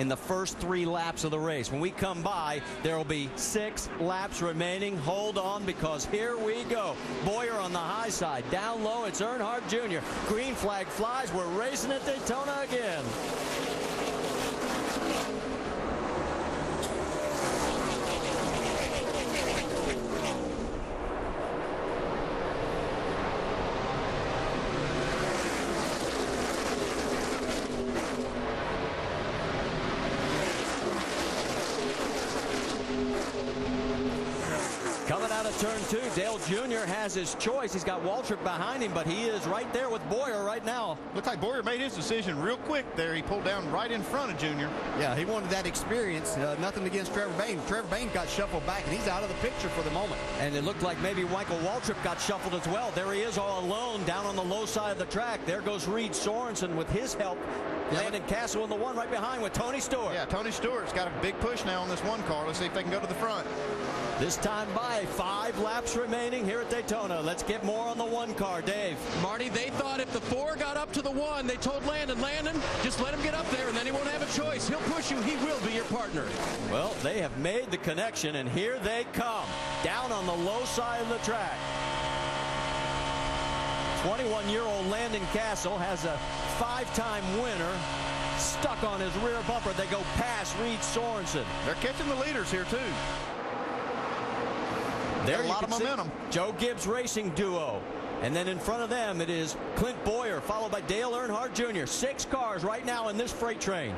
in the first 3 laps of the race. When we come by, there will be 6 laps remaining. Hold on, because here we go. Bowyer on the high side. Down low, it's Earnhardt Jr. Green flag flies. We're racing at Daytona again. Coming out of turn 2, Dale Jr. has his choice. He's got Waltrip behind him, but he is right there with Bowyer right now. Looks like Bowyer made his decision real quick there. He pulled down right in front of Jr. Yeah, he wanted that experience. Nothing against Trevor Bayne. Trevor Bayne got shuffled back, and he's out of the picture for the moment. And it looked like maybe Michael Waltrip got shuffled as well. There he is all alone down on the low side of the track. There goes Reed Sorensen with his help. Landon Castle in the one right behind with Tony Stewart. Yeah, Tony Stewart's got a big push now on this one car. Let's see if they can go to the front. This time by 5 laps remaining here at Daytona. Let's get more on the 1 car. Dave. Marty, they thought if the 4 got up to the 1, they told Landon, just let him get up there and then he won't have a choice. He'll push you. He will be your partner. Well, they have made the connection, and here they come down on the low side of the track. 21-year-old Landon Castle has a 5-time winner stuck on his rear bumper. They go past Reed Sorensen. They're catching the leaders here, too. There a lot of momentum. Joe Gibbs Racing duo. And then in front of them, it is Clint Bowyer, followed by Dale Earnhardt Jr. 6 cars right now in this freight train.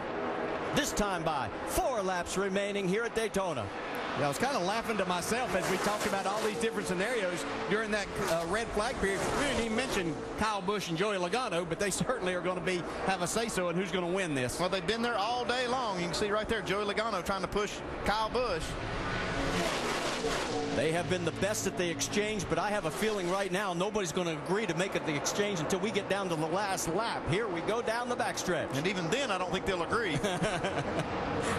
This time by 4 laps remaining here at Daytona. Yeah, I was kind of laughing to myself as we talked about all these different scenarios during that red flag period. We didn't even mention Kyle Busch and Joey Logano, but they certainly are going to have a say-so in who's going to win this. Well, they've been there all day long. You can see right there Joey Logano trying to push Kyle Busch. They have been the best at the exchange, but I have a feeling right now nobody's going to agree to make it the exchange until we get down to the last lap. Here we go down the backstretch. And even then, I don't think they'll agree.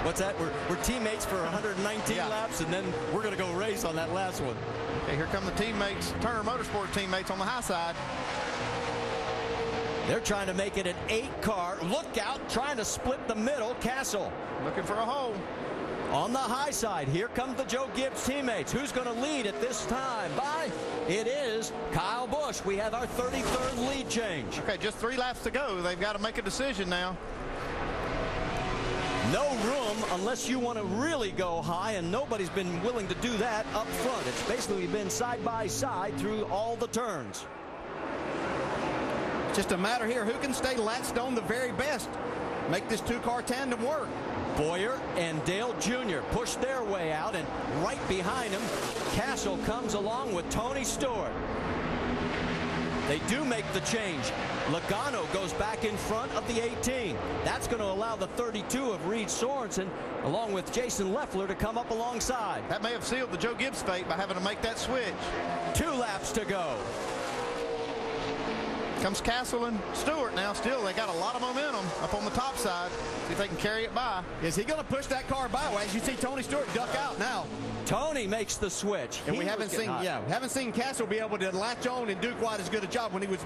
What's that? We're teammates for 119 laps, and then we're going to go race on that last one. Okay, here come the teammates, Turner Motorsports teammates on the high side. They're trying to make it an 8-car. Look out, trying to split the middle. Castle looking for a hole. On the high side, here comes the Joe Gibbs teammates. Who's going to lead at this time? It is Kyle Busch. We have our 33rd lead change. Okay, just 3 laps to go. They've got to make a decision now. No room unless you want to really go high, and nobody's been willing to do that up front. It's basically been side by side through all the turns. Just a matter here, who can stay latched on the very best? Make this 2-car tandem work. Bowyer and Dale Jr. push their way out, and right behind him, Castle comes along with Tony Stewart. They do make the change. Logano goes back in front of the 18. That's going to allow the 32 of Reed Sorensen, along with Jason Leffler, to come up alongside. That may have sealed the Joe Gibbs fate by having to make that switch. 2 laps to go. Comes Castle and Stewart now. Still, they got a lot of momentum up on the top side. See if they can carry it by. Is he going to push that car by? Well, as you see Tony Stewart duck out now. Tony makes the switch. And we haven't seen Castle be able to latch on and do quite as good a job when he was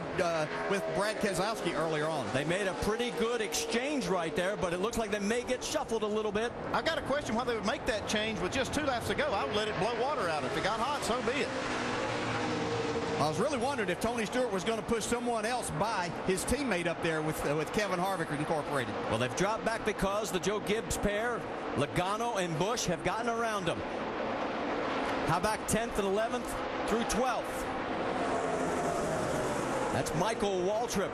with Brad Keselowski earlier on. They made a pretty good exchange right there, but it looks like they may get shuffled a little bit. I got a question why they would make that change with just 2 laps to go. I would let it blow water out. If it got hot, so be it. I was really wondering if Tony Stewart was going to push someone else by his teammate up there with Kevin Harvick Incorporated. Well, they've dropped back because the Joe Gibbs pair, Logano and Busch, have gotten around them. How about 10th and 11th through 12th? That's Michael Waltrip,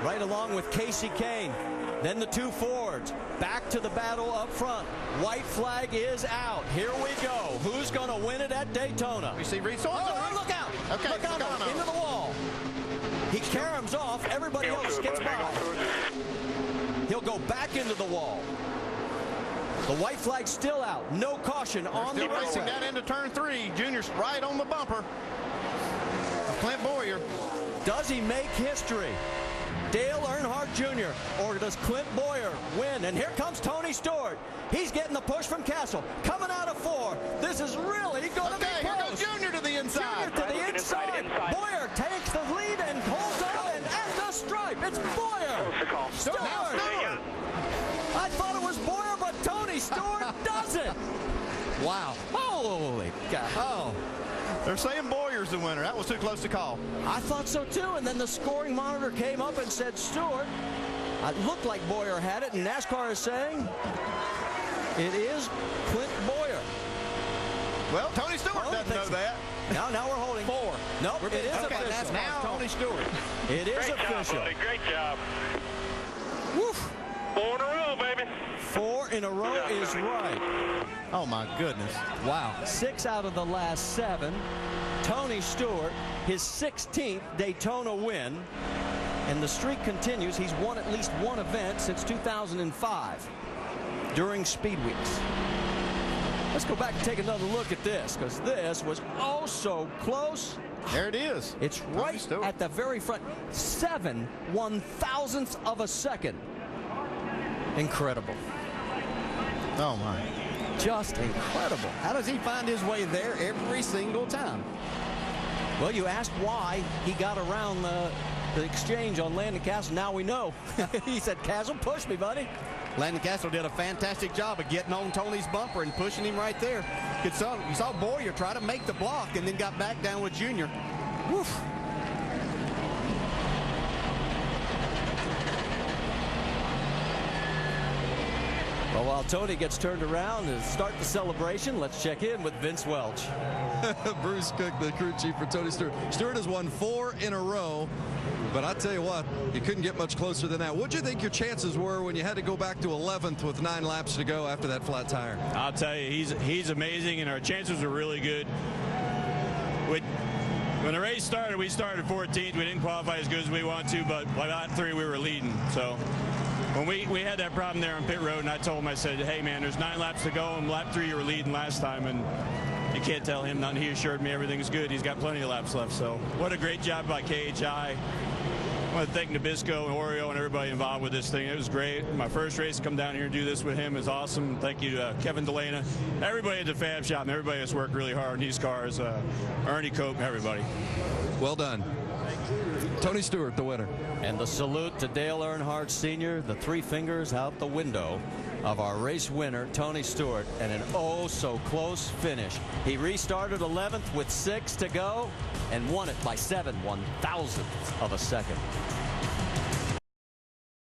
right along with Casey Kane. Then the 2 Fords. Back to the battle up front. White flag is out. Here we go. Who's going to win it at Daytona? We see Reed Sorensen. Oh, look out. Okay, Logano into the wall. He caroms off. Everybody else gets by. He'll go back into the wall. The white flag's still out. No caution on the racetrack. Racing that into turn 3. Junior's right on the bumper. Clint Bowyer. Does he make history? Dale Earnhardt Jr. or does Clint Bowyer win? And here comes Tony Stewart. He's getting the push from Castle. Coming out of 4. This is really going to be close. Here goes Junior to the inside. Junior to the inside. Bowyer takes the lead and holds on, and at the stripe, it's Bowyer. Stewart. I thought it was Bowyer, but Stewart does it. Wow. Holy cow. Oh. They're saying Bowyer's the winner. That was too close to call. I thought so too, and then the scoring monitor came up and said Stewart. It looked like Bowyer had it, and NASCAR is saying it is Clint Bowyer. Well, Tony Stewart doesn't know that. Now we're holding 4. Nope, it is okay, official. now Tony Stewart. It is Great official. job, buddy. Great job. Woof. 4 in a row, baby. 4 in a row is right. Oh, my goodness. Wow. 6 out of the last 7. Tony Stewart, his 16th Daytona win. And the streak continues. He's won at least one event since 2005 during Speed Weeks. Let's go back and take another look at this, because this was oh so close. There it is. It's right at the very front. 7 1/1000ths of a second. Incredible. Oh, my. Just incredible. How does he find his way there every single time? Well, you asked why he got around the exchange on Landon Castle. Now we know. He said, Castle, push me, buddy. Landon Castle did a fantastic job of getting on Tony's bumper and pushing him right there. You saw Bowyer try to make the block and then got back down with Junior. Woof. Well, while Tony gets turned around to start the celebration, let's check in with Vince Welch. Bruce Cook, the crew chief for Tony Stewart. Stewart has won 4 in a row, but I tell you what, you couldn't get much closer than that. What do you think your chances were when you had to go back to 11th with 9 laps to go after that flat tire? I'll tell you, he's amazing, and our chances were really good. When the race started, we started 14th. We didn't qualify as good as we wanted to, but by lap 3 we were leading. So when we had that problem there on pit road, and I told him, I said, hey man, there's 9 laps to go, and lap 3 you were leading last time, and you can't tell him nothing. He assured me everything's good. He's got plenty of laps left. So what a great job by KHI. I want to thank Nabisco and Oreo and everybody involved with this thing. It was great. My first race to come down here and do this with him is awesome. Thank you to Kevin Delana, everybody at the Fab Shop, and everybody that's worked really hard on these cars. Ernie Cope, everybody. Well done. Tony Stewart, the winner. And the salute to Dale Earnhardt Sr., the 3 fingers out the window of our race winner, Tony Stewart, and an oh-so-close finish. He restarted 11th with 6 to go and won it by 7 1/1000ths of a second.